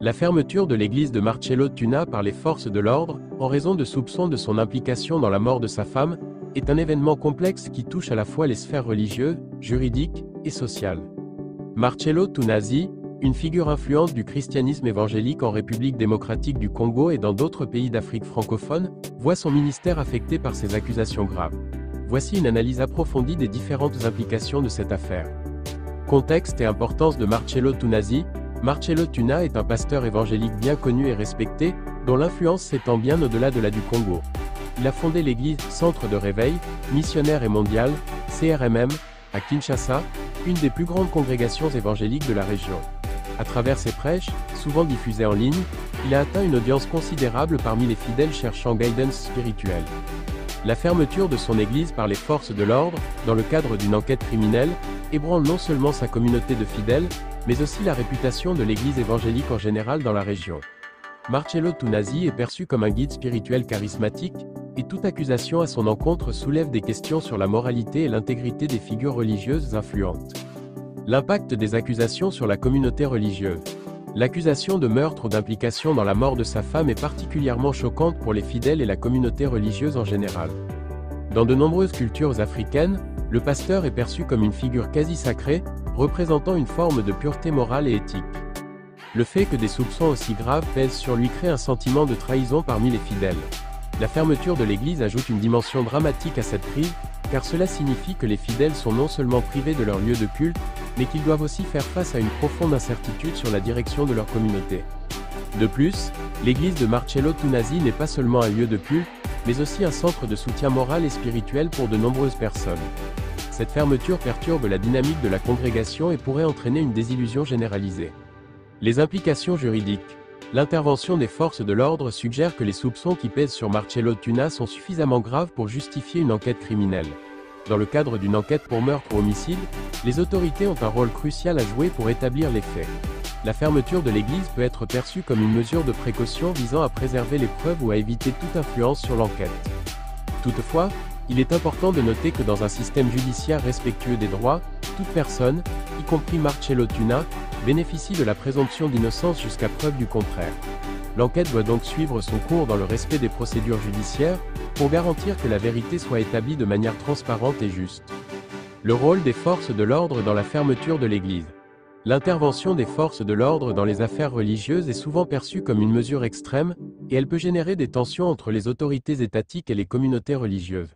La fermeture de l'église de Marcello Tuna par les forces de l'ordre, en raison de soupçons de son implication dans la mort de sa femme, est un événement complexe qui touche à la fois les sphères religieuses, juridiques et sociales. Marcello Tunasi, une figure influente du christianisme évangélique en République démocratique du Congo et dans d'autres pays d'Afrique francophone, voit son ministère affecté par ces accusations graves. Voici une analyse approfondie des différentes implications de cette affaire. Contexte et importance de Marcello Tunasi. Marcello Tuna est un pasteur évangélique bien connu et respecté, dont l'influence s'étend bien au-delà de la du Congo. Il a fondé l'église Centre de Réveil, missionnaire et mondial, CRMM, à Kinshasa, une des plus grandes congrégations évangéliques de la région. À travers ses prêches, souvent diffusées en ligne, il a atteint une audience considérable parmi les fidèles cherchant guidance spirituelle. La fermeture de son église par les forces de l'ordre, dans le cadre d'une enquête criminelle, ébranle non seulement sa communauté de fidèles, mais aussi la réputation de l'église évangélique en général dans la région. Marcello Tunasi est perçu comme un guide spirituel charismatique, et toute accusation à son encontre soulève des questions sur la moralité et l'intégrité des figures religieuses influentes. L'impact des accusations sur la communauté religieuse. L'accusation de meurtre ou d'implication dans la mort de sa femme est particulièrement choquante pour les fidèles et la communauté religieuse en général. Dans de nombreuses cultures africaines, le pasteur est perçu comme une figure quasi sacrée, représentant une forme de pureté morale et éthique. Le fait que des soupçons aussi graves pèsent sur lui crée un sentiment de trahison parmi les fidèles. La fermeture de l'Église ajoute une dimension dramatique à cette crise, car cela signifie que les fidèles sont non seulement privés de leur lieu de culte, mais qu'ils doivent aussi faire face à une profonde incertitude sur la direction de leur communauté. De plus, l'église de Marcello Tunasi n'est pas seulement un lieu de culte, mais aussi un centre de soutien moral et spirituel pour de nombreuses personnes. Cette fermeture perturbe la dynamique de la congrégation et pourrait entraîner une désillusion généralisée. Les implications juridiques. L'intervention des forces de l'ordre suggère que les soupçons qui pèsent sur Marcello Tuna sont suffisamment graves pour justifier une enquête criminelle. Dans le cadre d'une enquête pour meurtre ou homicide, les autorités ont un rôle crucial à jouer pour établir les faits. La fermeture de l'église peut être perçue comme une mesure de précaution visant à préserver les preuves ou à éviter toute influence sur l'enquête. Toutefois, il est important de noter que dans un système judiciaire respectueux des droits, toute personne, y compris Marcello Tuna, bénéficie de la présomption d'innocence jusqu'à preuve du contraire. L'enquête doit donc suivre son cours dans le respect des procédures judiciaires, pour garantir que la vérité soit établie de manière transparente et juste. Le rôle des forces de l'ordre dans la fermeture de l'Église. L'intervention des forces de l'ordre dans les affaires religieuses est souvent perçue comme une mesure extrême, et elle peut générer des tensions entre les autorités étatiques et les communautés religieuses.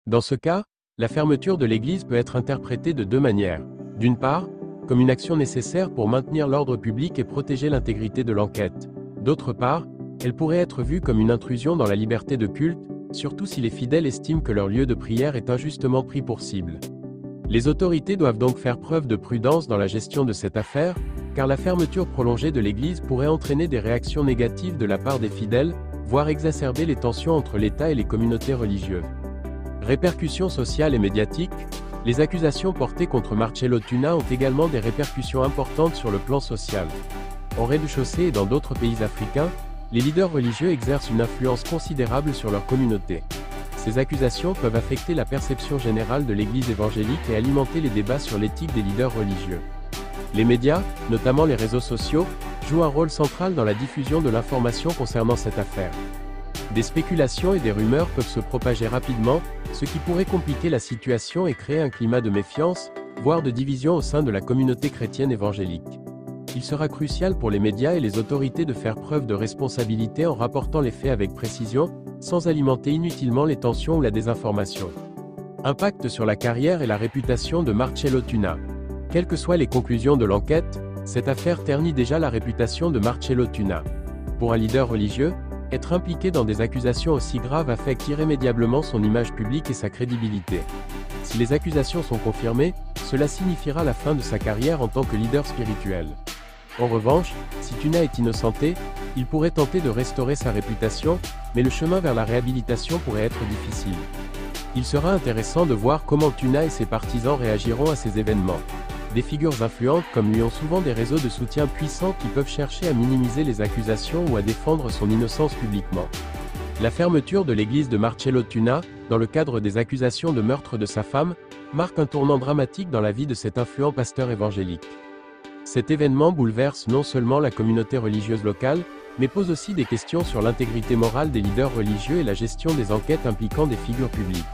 Dans ce cas, la fermeture de l'Église peut être interprétée de deux manières. D'une part, comme une action nécessaire pour maintenir l'ordre public et protéger l'intégrité de l'enquête. D'autre part, elle pourrait être vue comme une intrusion dans la liberté de culte, surtout si les fidèles estiment que leur lieu de prière est injustement pris pour cible. Les autorités doivent donc faire preuve de prudence dans la gestion de cette affaire, car la fermeture prolongée de l'Église pourrait entraîner des réactions négatives de la part des fidèles, voire exacerber les tensions entre l'État et les communautés religieuses. Répercussions sociales et médiatiques. Les accusations portées contre Marcello Tuna ont également des répercussions importantes sur le plan social. En rez-de-chaussée et dans d'autres pays africains, les leaders religieux exercent une influence considérable sur leur communauté. Ces accusations peuvent affecter la perception générale de l'Église évangélique et alimenter les débats sur l'éthique des leaders religieux. Les médias, notamment les réseaux sociaux, jouent un rôle central dans la diffusion de l'information concernant cette affaire. Des spéculations et des rumeurs peuvent se propager rapidement, ce qui pourrait compliquer la situation et créer un climat de méfiance, voire de division au sein de la communauté chrétienne évangélique. Il sera crucial pour les médias et les autorités de faire preuve de responsabilité en rapportant les faits avec précision, sans alimenter inutilement les tensions ou la désinformation. Impact sur la carrière et la réputation de Marcello Tuna. Quelles que soient les conclusions de l'enquête, cette affaire ternit déjà la réputation de Marcello Tuna. Pour un leader religieux, être impliqué dans des accusations aussi graves affecte irrémédiablement son image publique et sa crédibilité. Si les accusations sont confirmées, cela signifiera la fin de sa carrière en tant que leader spirituel. En revanche, si Tuna est innocenté, il pourrait tenter de restaurer sa réputation, mais le chemin vers la réhabilitation pourrait être difficile. Il sera intéressant de voir comment Tuna et ses partisans réagiront à ces événements. Des figures influentes comme lui ont souvent des réseaux de soutien puissants qui peuvent chercher à minimiser les accusations ou à défendre son innocence publiquement. La fermeture de l'église de Marcello Tuna, dans le cadre des accusations de meurtre de sa femme, marque un tournant dramatique dans la vie de cet influent pasteur évangélique. Cet événement bouleverse non seulement la communauté religieuse locale, mais pose aussi des questions sur l'intégrité morale des leaders religieux et la gestion des enquêtes impliquant des figures publiques.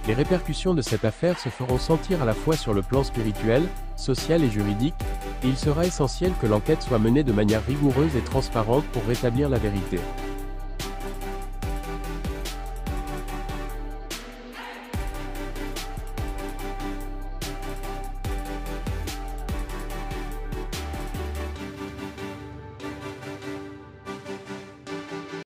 Les répercussions de cette affaire se feront sentir à la fois sur le plan spirituel, social et juridique, et il sera essentiel que l'enquête soit menée de manière rigoureuse et transparente pour rétablir la vérité.